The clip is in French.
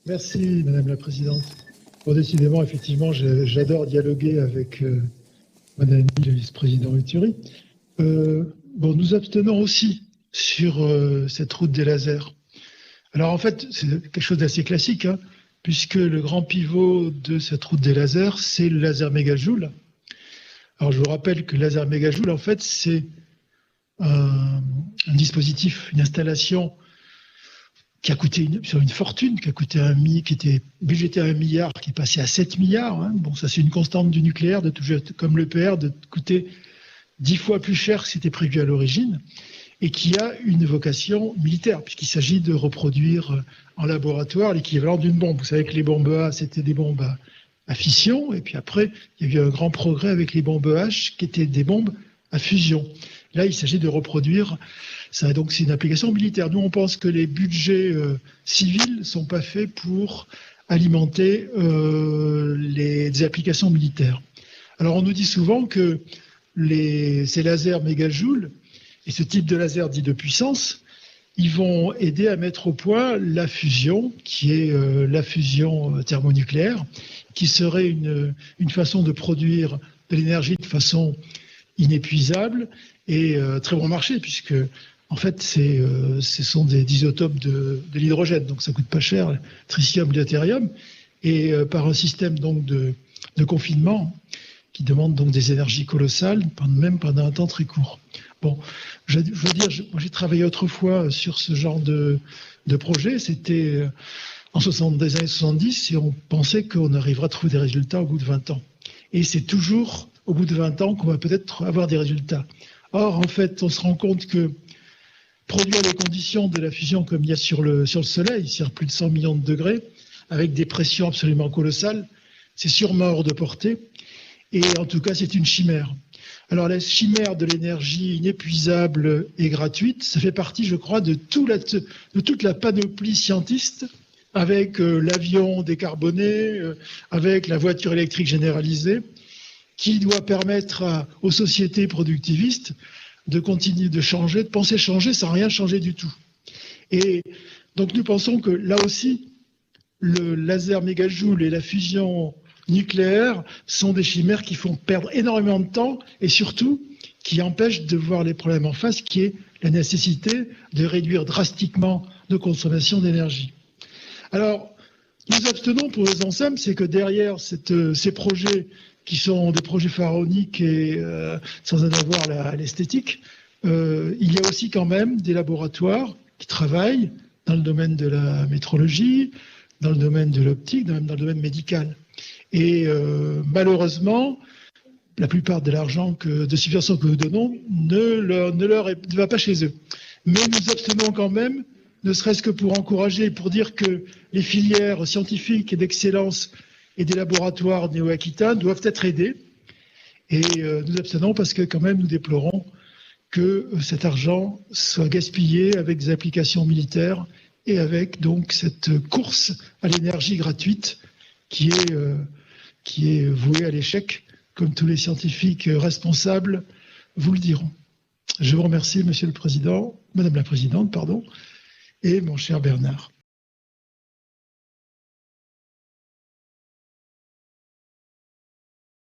Merci, Madame la Présidente. Bon, décidément, effectivement, j'adore dialoguer avec mon ami le vice-président Uturi. Bon, nous abstenons aussi sur cette route des lasers. Alors, en fait, c'est quelque chose d'assez classique, hein, puisque le grand pivot de cette route des lasers, c'est le laser mégajoule. Alors, je vous rappelle que le laser mégajoule, en fait, c'est un dispositif, une installation qui a coûté sur une fortune, qui était budgété à 1 milliard, qui est passé à 7 milliards. Hein. Bon, ça c'est une constante du nucléaire, comme l'EPR, de coûter 10 fois plus cher que c'était prévu à l'origine, et qui a une vocation militaire, puisqu'il s'agit de reproduire en laboratoire l'équivalent d'une bombe. Vous savez que les bombes A, c'était des bombes à fission, et puis après, il y a eu un grand progrès avec les bombes H, qui étaient des bombes à fusion. Là, il s'agit de reproduire ça. Donc, c'est une application militaire. Nous, on pense que les budgets civils ne sont pas faits pour alimenter des applications militaires. Alors, on nous dit souvent que ces lasers mégajoules, et ce type de laser dit de puissance, ils vont aider à mettre au point la fusion, qui est la fusion thermonucléaire, qui serait une façon de produire de l'énergie de façon inépuisable et très bon marché, puisque en fait ce sont des isotopes de l'hydrogène, donc ça coûte pas cher, tritium, deutérium, et par un système donc de confinement qui demande donc des énergies colossales, même pendant un temps très court. Bon, je veux dire, moi j'ai travaillé autrefois sur ce genre de projet, c'était des années 70, et on pensait qu'on arriverait à trouver des résultats au bout de 20 ans. Et c'est toujours au bout de 20 ans qu'on va peut-être avoir des résultats. Or, en fait, on se rend compte que produire les conditions de la fusion comme il y a sur le Soleil, c'est-à-dire plus de 100 millions de degrés, avec des pressions absolument colossales, c'est sûrement hors de portée. Et en tout cas, c'est une chimère. Alors, la chimère de l'énergie inépuisable et gratuite, ça fait partie, je crois, de toute la panoplie scientiste, avec l'avion décarboné, avec la voiture électrique généralisée, qui doit permettre aux sociétés productivistes de continuer de changer, de penser changer sans rien changer du tout. Et donc nous pensons que là aussi, le laser mégajoule et la fusion nucléaire sont des chimères qui font perdre énormément de temps et surtout qui empêchent de voir les problèmes en face, qui est la nécessité de réduire drastiquement nos consommations d'énergie. Alors, nous abstenons pour raison simple, c'est que derrière ces projets qui sont des projets pharaoniques et sans en avoir l'esthétique, il y a aussi quand même des laboratoires qui travaillent dans le domaine de la métrologie, dans le domaine de l'optique, même dans le domaine médical. Et malheureusement, la plupart de l'argent de subventions que nous donnons ne va pas chez eux. Mais nous abstenons quand même, ne serait-ce que pour encourager, pour dire que les filières scientifiques et d'excellence et des laboratoires néo-aquitains doivent être aidés. Et nous abstenons parce que quand même nous déplorons que cet argent soit gaspillé avec des applications militaires et avec donc cette course à l'énergie gratuite qui est vouée à l'échec, comme tous les scientifiques responsables vous le diront. Je vous remercie, Monsieur le Président, Madame la Présidente, pardon, et mon cher Bernard.